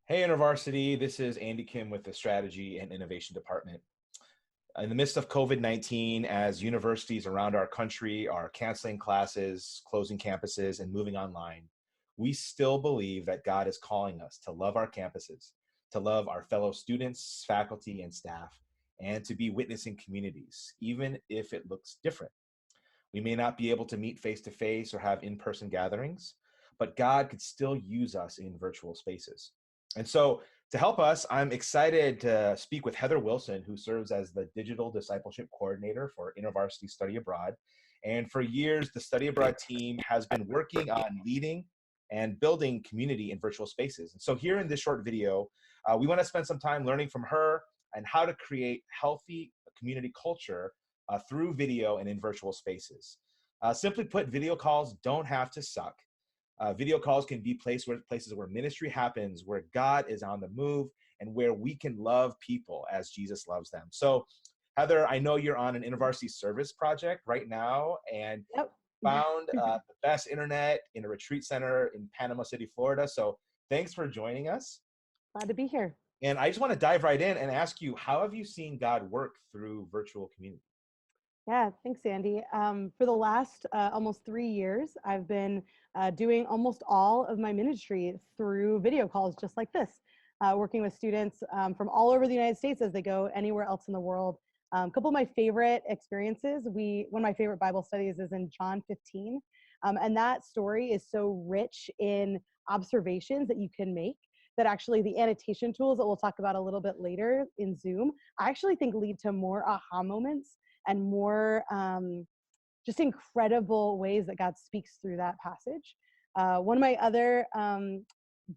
Hey, InterVarsity, this is Andy Kim with the Strategy and Innovation Department. In the midst of COVID-19, as universities around our country are canceling classes, closing campuses, and moving online, we still believe that God is calling us to love our campuses, to love our fellow students, faculty, and staff, and to be witnessing communities, even if it looks different. We may not be able to meet face to face or have in person gatherings, but God could still use us in virtual spaces. And so, to help us, I'm excited to speak with Heather Wilson, who serves as the Digital Discipleship Coordinator for InterVarsity Study Abroad. And for years, the Study Abroad team has been working on leading and building community in virtual spaces. And so, here in this short video, we want to spend some time learning from her and how to create healthy community culture through video and in virtual spaces. Simply put, video calls don't have to suck. Video calls can be places where ministry happens, where God is on the move, and where we can love people as Jesus loves them. So, Heather, I know you're on an InterVarsity service project right now, and Yep. found the best internet in a retreat center in Panama City, Florida. So, thanks for joining us. Glad to be here. And I just want to dive right in and ask you, how have you seen God work through virtual community? Yeah, thanks, Andy. For the last almost 3 years, I've been doing almost all of my ministry through video calls just like this, working with students from all over the United States as they go anywhere else in the world. A couple of my favorite experiences, one of my favorite Bible studies is in John 15. And that story is so rich in observations that you can make that actually the annotation tools that we'll talk about a little bit later in Zoom, I actually think lead to more aha moments and more just incredible ways that God speaks through that passage. One of my other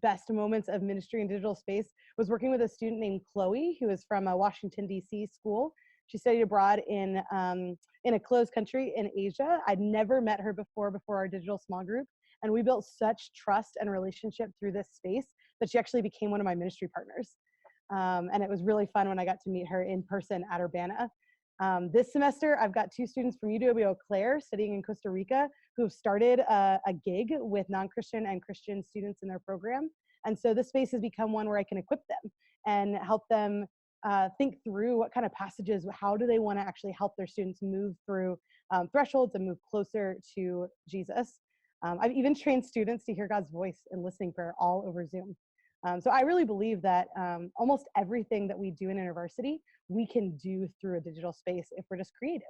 best moments of ministry in digital space was working with a student named Chloe, who is from a Washington, D.C. school. She studied abroad in a closed country in Asia. I'd never met her before our digital small group. And we built such trust and relationship through this space that she actually became one of my ministry partners. And it was really fun when I got to meet her in person at Urbana. This semester, I've got two students from UW Eau Claire studying in Costa Rica who have started a gig with non-Christian and Christian students in their program. And so this space has become one where I can equip them and help them think through what kind of passages, how do they want to actually help their students move through thresholds and move closer to Jesus. I've even trained students to hear God's voice in listening prayer all over Zoom. So I really believe that almost everything that we do in InterVarsity, we can do through a digital space if we're just creative.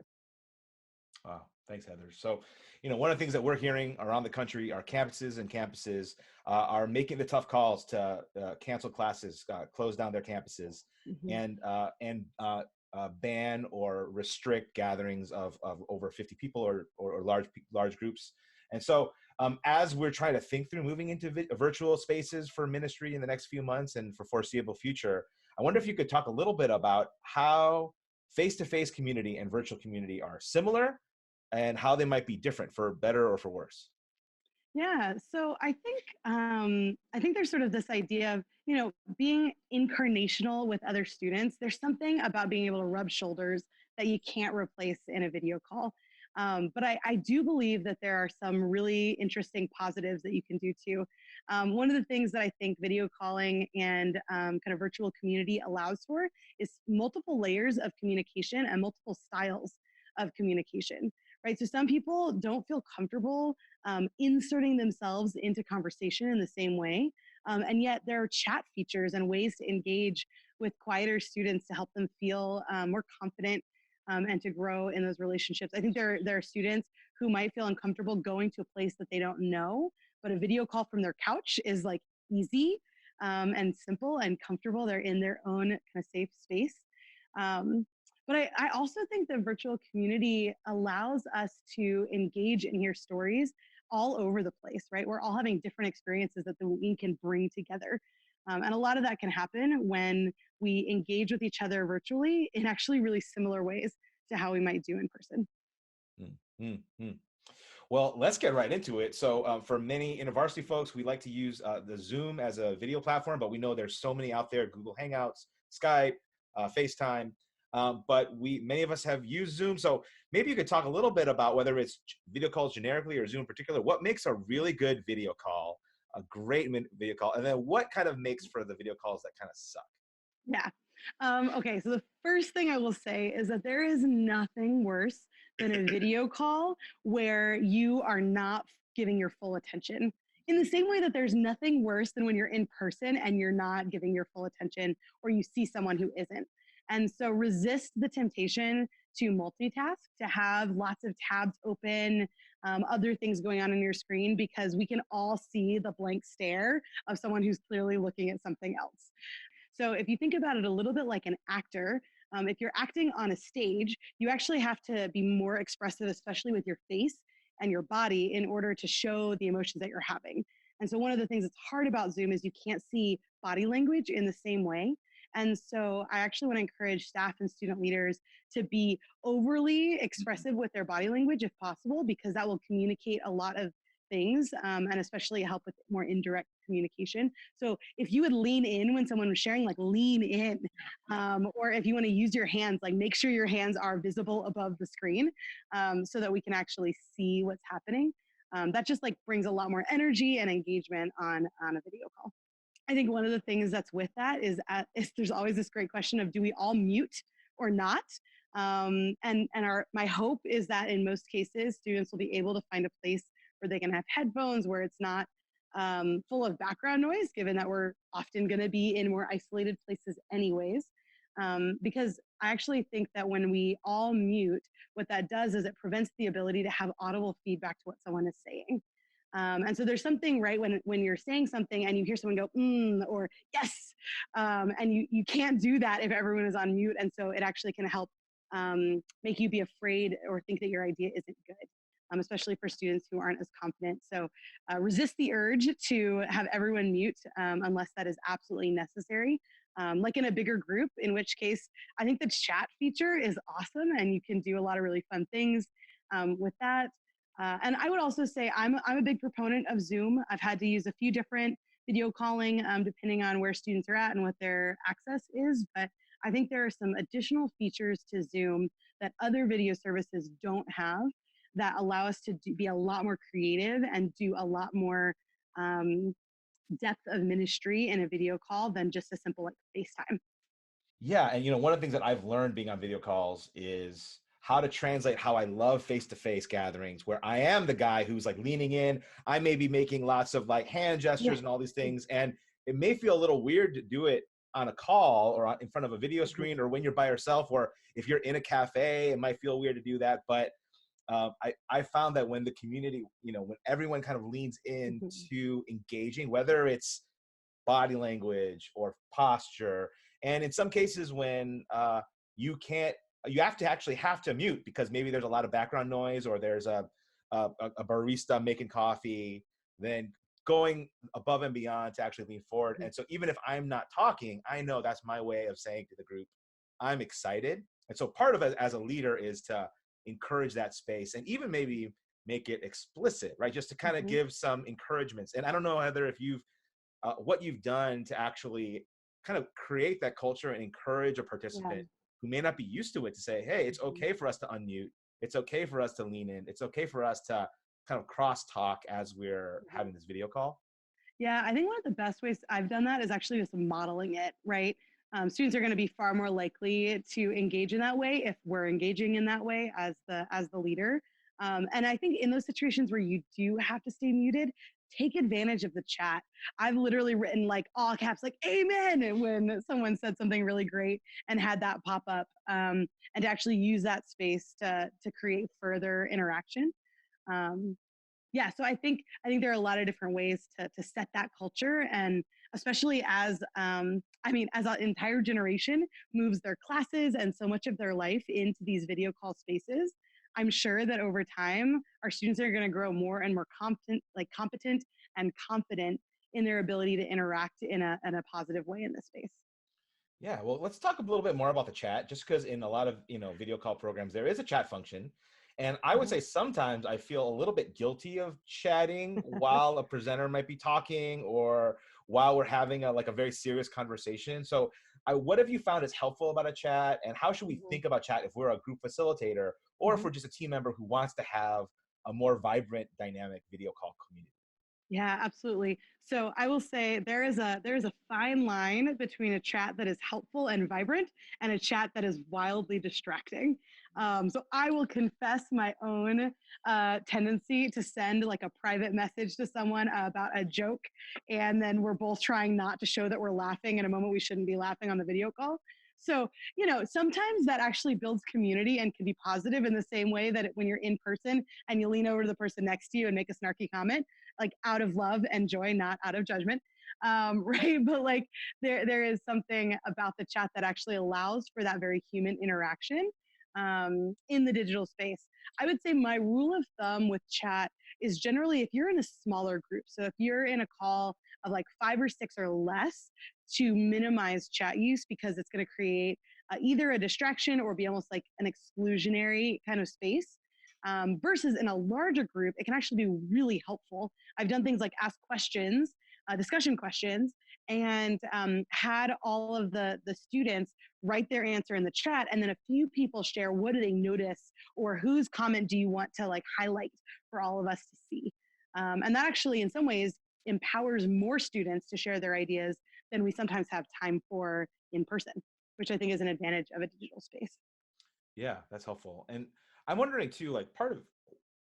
Wow, thanks, Heather. So, one of the things that we're hearing around the country, our campuses are making the tough calls to cancel classes, close down their campuses, Mm-hmm. and ban or restrict gatherings of over 50 people or large groups. And so, as we're trying to think through moving into virtual spaces for ministry in the next few months and for foreseeable future, I wonder if you could talk a little bit about how face-to-face community and virtual community are similar and how they might be different for better or for worse. Yeah, so I think there's sort of this idea of being incarnational with other students. There's something about being able to rub shoulders that you can't replace in a video call. But I do believe that there are some really interesting positives that you can do too. One of the things that I think video calling and kind of virtual community allows for is multiple layers of communication and multiple styles of communication, right? So some people don't feel comfortable inserting themselves into conversation in the same way. And yet there are chat features and ways to engage with quieter students to help them feel more confident and to grow in those relationships. I think there are students who might feel uncomfortable going to a place that they don't know, but a video call from their couch is like easy and simple and comfortable. They're in their own kind of safe space. Um, but I also think the virtual community allows us to engage and hear stories all over the place, right? We're all having different experiences that we can bring together. And a lot of that can happen when we engage with each other virtually in actually really similar ways to how we might do in person. Mm-hmm. Well, let's get right into it. So for many InterVarsity folks, we like to use the Zoom as a video platform, but we know there's so many out there, Google Hangouts, Skype, FaceTime. But many of us have used Zoom. So maybe you could talk a little bit about whether it's video calls generically or Zoom in particular. What makes a really good video call a great video call? And then what kind of makes for the video calls that kind of suck? Yeah. Okay, so the first thing I will say is that there is nothing worse than a video call where you are not giving your full attention. In the same way that there's nothing worse than when you're in person and you're not giving your full attention or you see someone who isn't. And so resist the temptation to multitask, to have lots of tabs open, other things going on your screen, because we can all see the blank stare of someone who's clearly looking at something else. So if you think about it a little bit like an actor, if you're acting on a stage, you actually have to be more expressive, especially with your face and your body, in order to show the emotions that you're having. And so one of the things that's hard about Zoom is you can't see body language in the same way. And so I actually want to encourage staff and student leaders to be overly expressive with their body language if possible, because that will communicate a lot of things, and especially help with more indirect communication. So if you would lean in when someone was sharing, like lean in, or if you want to use your hands, like make sure your hands are visible above the screen, so that we can actually see what's happening. That just like brings a lot more energy and engagement on a video call. I think one of the things that's with that is there's always this great question of, do we all mute or not? And my hope is that in most cases, students will be able to find a place where they can have headphones, where it's not full of background noise, given that we're often going to be in more isolated places anyways. Because I actually think that when we all mute, what that does is it prevents the ability to have audible feedback to what someone is saying. And so there's something, right, when you're saying something and you hear someone go or yes, and you can't do that if everyone is on mute. And so it actually can help make you be afraid or think that your idea isn't good, especially for students who aren't as confident. So resist the urge to have everyone mute, unless that is absolutely necessary. Like in a bigger group, in which case I think the chat feature is awesome and you can do a lot of really fun things with that. And I would also say I'm a big proponent of Zoom. I've had to use a few different video calling, depending on where students are at and what their access is. But I think there are some additional features to Zoom that other video services don't have, that allow us to be a lot more creative and do a lot more depth of ministry in a video call than just a simple like FaceTime. Yeah, and one of the things that I've learned being on video calls is how to translate how I love face-to-face gatherings, where I am the guy who's like leaning in. I may be making lots of like hand Yeah. gestures and all these things, and it may feel a little weird to do it on a call or in front of a video screen, or when you're by yourself, or if you're in a cafe, it might feel weird to do that. But I found that when the community, when everyone kind of leans into engaging, whether it's body language or posture, and in some cases when you can't, you have to mute because maybe there's a lot of background noise, or there's a barista making coffee, then going above and beyond to actually lean forward. And so even if I'm not talking, I know that's my way of saying to the group, I'm excited. And so part of it as a leader is to encourage that space, and even maybe make it explicit, right? Just to kind of give some encouragements. And I don't know, Heather, if you've what you've done to actually kind of create that culture and encourage a participant who may not be used to it to say, hey, it's okay for us to unmute. It's okay for us to lean in. It's okay for us to kind of cross talk as we're having this video call. Yeah, I think one of the best ways I've done that is actually just modeling it, right? Students are going to be far more likely to engage in that way if we're engaging in that way as the leader. And I think in those situations where you do have to stay muted, take advantage of the chat. I've literally written like all caps, like "Amen" when someone said something really great and had that pop up, and to actually use that space to create further interaction. Um, yeah, so I think there are a lot of different ways to set that culture, and especially as as an entire generation moves their classes and so much of their life into these video call spaces, I'm sure that over time our students are going to grow more and more competent and confident in their ability to interact in a positive way in this space. Yeah, well, let's talk a little bit more about the chat, just because in a lot of video call programs there is a chat function, and I would say sometimes I feel a little bit guilty of chatting while a presenter might be talking, or while we're having a very serious conversation. So, what have you found is helpful about a chat, and how should we think about chat if we're a group facilitator, or if we're just a team member who wants to have a more vibrant, dynamic video call community? Yeah, absolutely. So I will say there is a fine line between a chat that is helpful and vibrant and a chat that is wildly distracting. So I will confess my own tendency to send like a private message to someone about a joke, and then we're both trying not to show that we're laughing in a moment we shouldn't be laughing on the video call. So, sometimes that actually builds community and can be positive in the same way that when you're in person and you lean over to the person next to you and make a snarky comment, like out of love and joy, not out of judgment. Right. But like there is something about the chat that actually allows for that very human interaction in the digital space. I would say my rule of thumb with chat is generally if you're in a smaller group, so if you're in a call of like 5 or 6 or less, to minimize chat use because it's going to create either a distraction or be almost like an exclusionary kind of space. Versus in a larger group, it can actually be really helpful. I've done things like ask questions, discussion questions, and had all of the students write their answer in the chat, and then a few people share what do they notice or whose comment do you want to like highlight for all of us to see. And that actually, in some ways, empowers more students to share their ideas than we sometimes have time for in person, which I think is an advantage of a digital space. Yeah, that's helpful. And I'm wondering too, like part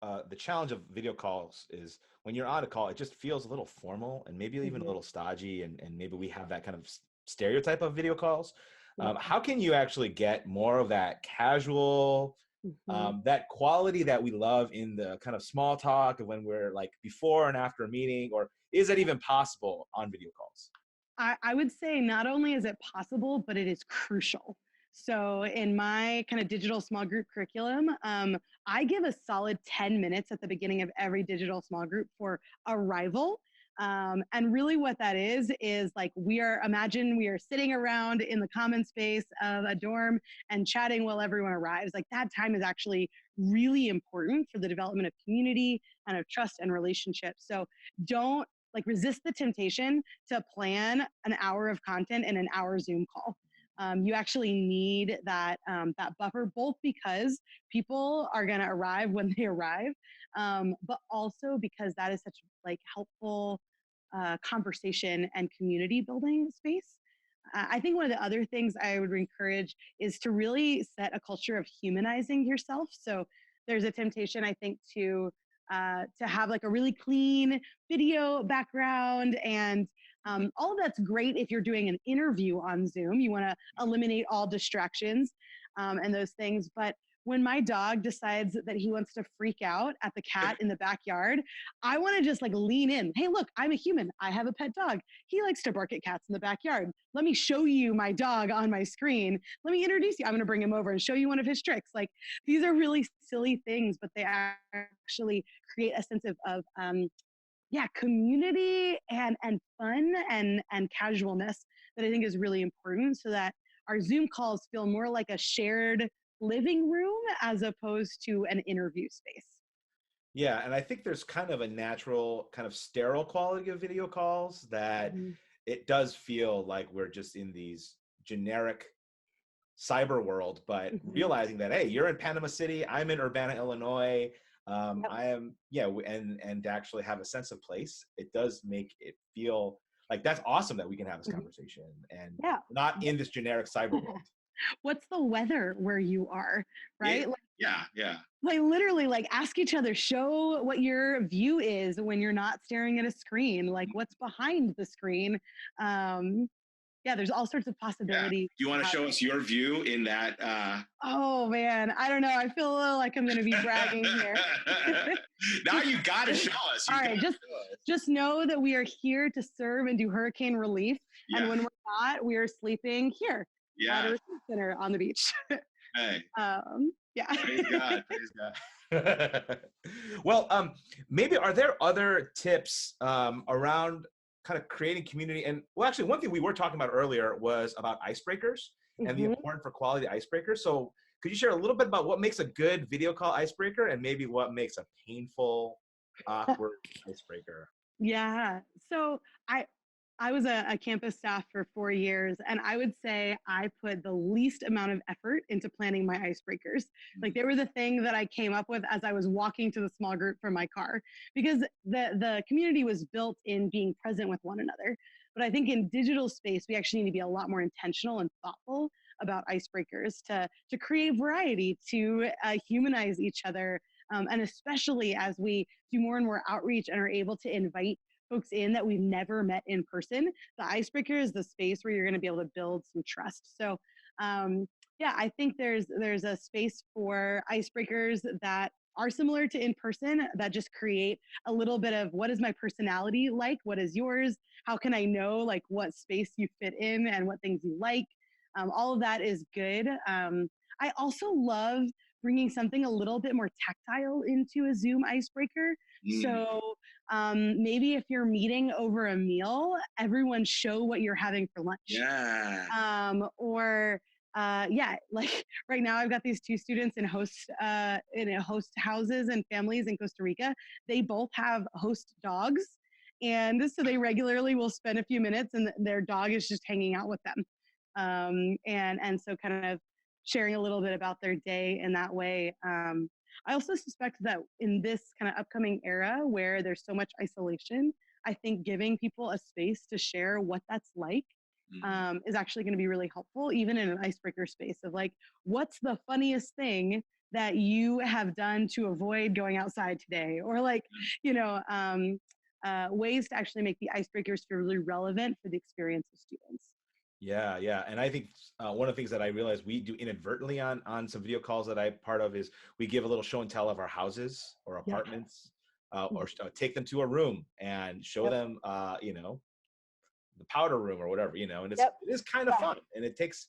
of the challenge of video calls is when you're on a call, it just feels a little formal and maybe even a Mm-hmm. little stodgy. And maybe we have that kind of stereotype of video calls. Yep. How can you actually get more of that casual, Mm-hmm. that quality that we love in the kind of small talk of when we're like before and after a meeting, or is that even possible on video calls? I would say not only is it possible, but it is crucial. So in my kind of digital small group curriculum, I give a solid 10 minutes at the beginning of every digital small group for arrival. And really what that is like imagine we are sitting around in the common space of a dorm and chatting while everyone arrives. Like that time is actually really important for the development of community and of trust and relationships. So don't like resist the temptation to plan an hour of content in an hour Zoom call. You actually need that buffer, both because people are going to arrive when they arrive, but also because that is such like helpful conversation and community building space. I think one of the other things I would encourage is to really set a culture of humanizing yourself. So there's a temptation, I think, to have like a really clean video background and all of that's great if you're doing an interview on Zoom. You want to eliminate all distractions and those things. But when my dog decides that he wants to freak out at the cat in the backyard, I want to just like lean in. Hey, look, I'm a human. I have a pet dog. He likes to bark at cats in the backyard. Let me show you my dog on my screen. Let me introduce you. I'm going to bring him over and show you one of his tricks. Like these are really silly things, but they actually create a sense of yeah, community and fun and casualness that I think is really important so that our Zoom calls feel more like a shared living room as opposed to an interview space. Yeah, and I think there's kind of a natural, kind of sterile quality of video calls that Mhm. it does feel like we're just in these generic cyber world, but Mhm. realizing that, hey, you're in Panama City, I'm in Urbana, Illinois. Yep. I am, yeah, and to actually have a sense of place, it does make it feel like that's awesome that we can have this Mhm. conversation and Yeah. not in this generic cyber world. What's the weather where you are, It, right? yeah, yeah. Like literally like ask each other, show what your view is when you're not staring at a screen, like what's behind the screen. um yeah, there's all sorts of Yeah. possibilities. Do you want to show us your view in that? Oh man, I don't know, I feel a little like I'm going to be bragging here. Now you got to show us. You All got right, to just show us. just know that we are here to serve and do hurricane relief, and Yeah, when we're not, we are sleeping here at a yeah. retreat center on the beach. Hey, Yeah. praise God, praise Well, maybe are there other tips around kind of creating community? And well, actually, one thing we were talking about earlier was about icebreakers and the Mhm. importance for quality icebreakers. So, could you share a little bit about what makes a good video call icebreaker, and maybe what makes a painful, awkward icebreaker? Yeah. So I I was a campus staff for 4 years, and I would say I put the least amount of effort into planning my icebreakers. Like they were the thing that I came up with as I was walking to the small group from my car, because the community was built in being present with one another. But I think in digital space, we actually need to be a lot more intentional and thoughtful about icebreakers to create variety, to humanize each other, and especially as we do more and more outreach and are able to invite folks in that we've never met in person, the icebreaker is the space where you're going to be able to build some trust. So, yeah, I think there's a space for icebreakers that are similar to in person that just create a little bit of what is my personality like, what is yours, how can I know like what space you fit in and what things you like. All of that is good. I also love bringing something a little bit more tactile into a Zoom icebreaker. So maybe if you're meeting over a meal, everyone show what you're having for lunch. Yeah. Or yeah, like right now I've got these two students in host houses and families in Costa Rica. They both have host dogs. And so they regularly will spend a few minutes and their dog is just hanging out with them. And so kind of sharing a little bit about their day in that way. I also suspect that in this kind of upcoming era where there's so much isolation, I think giving people a space to share what that's like is actually going to be really helpful, even in an icebreaker space of like, what's the funniest thing that you have done to avoid going outside today? Or like, ways to actually make the icebreakers feel really relevant for the experience of students. Yeah, yeah, and I think one of the things that I realized we do inadvertently on some video calls that I'm part of is we give a little show and tell of our houses or apartments, or take them to a room and show them, the powder room or whatever, and it is kind of fun, and it takes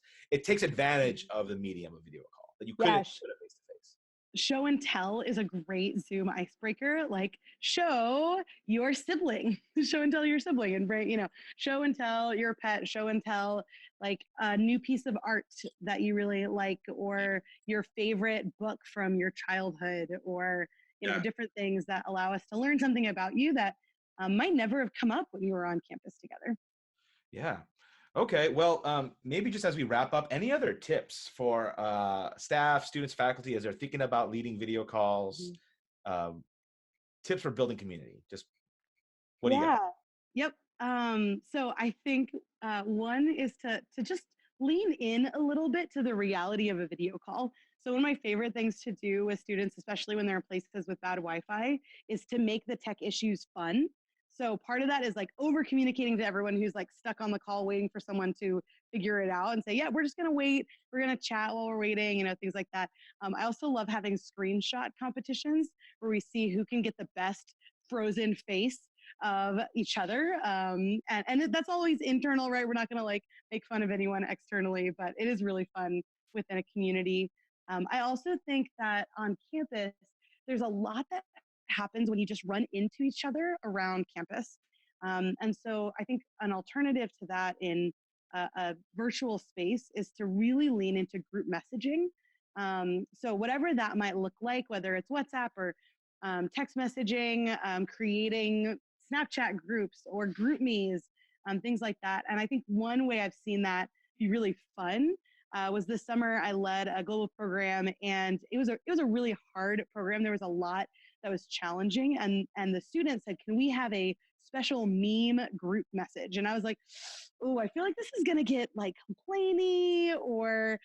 advantage of the medium of video call that you couldn't face to face. Show and tell is a great Zoom icebreaker. Like show your sibling, show and tell your sibling, and show and tell your pet, show and tell like a new piece of art that you really like, or your favorite book from your childhood, or different things that allow us to learn something about you that might never have come up when you were on campus together. Yeah. Okay. Well, maybe just as we wrap up, any other tips for staff, students, faculty as they're thinking about leading video calls? Tips for building community. Just what do you got? Yep. So I think one is to just lean in a little bit to the reality of a video call. So one of my favorite things to do with students, especially when they're in places with bad Wi-Fi, is to make the tech issues fun. So part of that is like over communicating to everyone who's like stuck on the call waiting for someone to figure it out and say, yeah, we're just going to wait. We're going to chat while we're waiting, things like that. I also love having screenshot competitions where we see who can get the best frozen face of each other. And that's always internal, right? We're not going to like make fun of anyone externally, but it is really fun within a community. I also think that on campus, there's a lot that happens when you just run into each other around campus. And so I think an alternative to that in a virtual space is to really lean into group messaging. So whatever that might look like, whether it's WhatsApp or text messaging, creating Snapchat groups or group me's, things like that. And I think one way I've seen that be really fun was this summer I led a global program, and it was a really hard program. There was a lot that was challenging, and the students said, "Can we have a special meme group message?" And I was like, "Oh, I feel like this is gonna get like complainy or,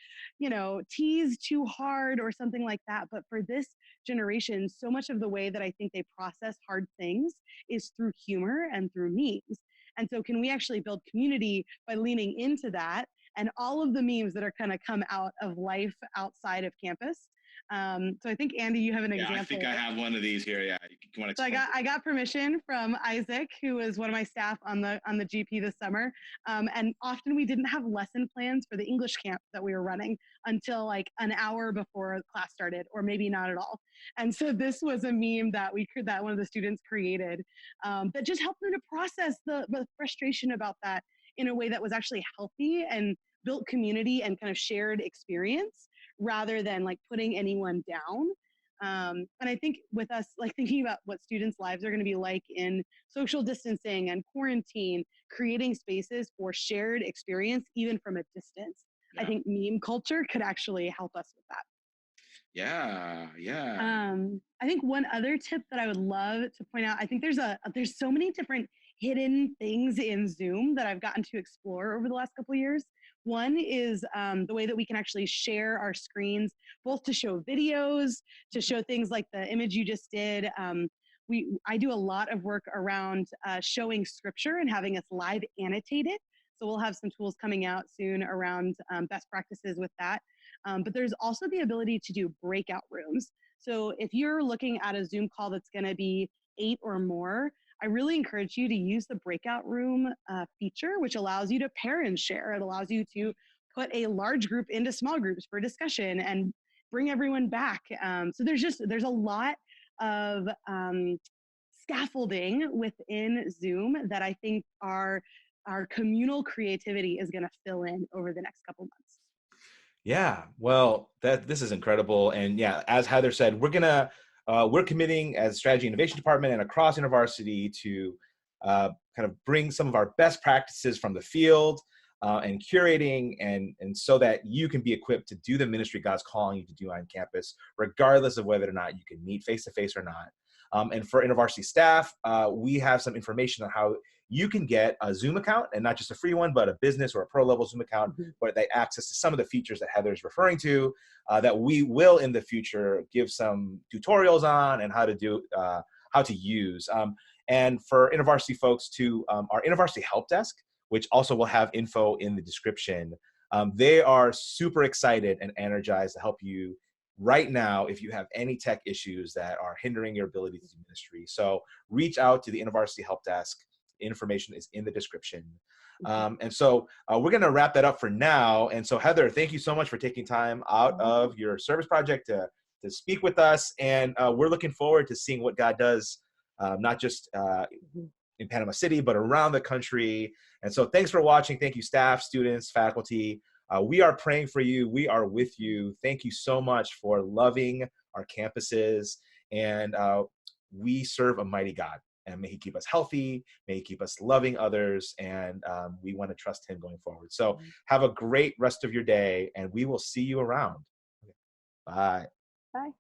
teased too hard or something like that." But for this generation, so much of the way that I think they process hard things is through humor and through memes. And so can we actually build community by leaning into that and all of the memes that are going to come out of life outside of campus? So I think, Andy, you have an example. I think I have one of these here. Yeah. You want to So I got permission from Isaac, who was one of my staff on the GP this summer. And often we didn't have lesson plans for the English camp that we were running until like an hour before class started, or maybe not at all. And so this was a meme that one of the students created that just helped them to process the frustration about that in a way that was actually healthy and built community and kind of shared experience rather than like putting anyone down. And I think with us, like thinking about what students' lives are going to be like in social distancing and quarantine, creating spaces for shared experience, even from a distance, I Yeah. think meme culture could actually help us with that. Yeah. Yeah. I think one other tip that I would love to point out, I think there's so many different hidden things in Zoom that I've gotten to explore over the last couple of years. One is the way that we can actually share our screens, both to show videos, to show things like the image you just did. I do a lot of work around showing scripture and having us live annotate it. So we'll have some tools coming out soon around best practices with that. But there's also the ability to do breakout rooms. So if you're looking at a Zoom call that's going to be 8 or more, I really encourage you to use the breakout room feature, which allows you to pair and share. It allows you to put a large group into small groups for discussion and bring everyone back. So there's a lot of scaffolding within Zoom that I think our communal creativity is going to fill in over the next couple months. Yeah, well, this is incredible. And yeah, as Heather said, we're committing as strategy innovation department and across InterVarsity to kind of bring some of our best practices from the field and curating and so that you can be equipped to do the ministry God's calling you to do on campus, regardless of whether or not you can meet face to face or not. And for InterVarsity staff, we have some information on how you can get a Zoom account, and not just a free one, but a business or a pro level Zoom account, where they access to some of the features that Heather's referring to, that we will in the future give some tutorials on and how to use. And for InterVarsity folks to our InterVarsity help desk, which also will have info in the description. They are super excited and energized to help you right now if you have any tech issues that are hindering your ability to do ministry. So reach out to the InterVarsity help desk. Information is in the description. And so we're going to wrap that up for now. And so Heather, thank you so much for taking time out of your service project to speak with us. And we're looking forward to seeing what God does, not just in Panama City, but around the country. And so thanks for watching. Thank you, staff, students, faculty. We are praying for you. We are with you. Thank you so much for loving our campuses. And we serve a mighty God. And may he keep us healthy. May he keep us loving others. And we want to trust him going forward. So have a great rest of your day. And we will see you around. Bye. Bye.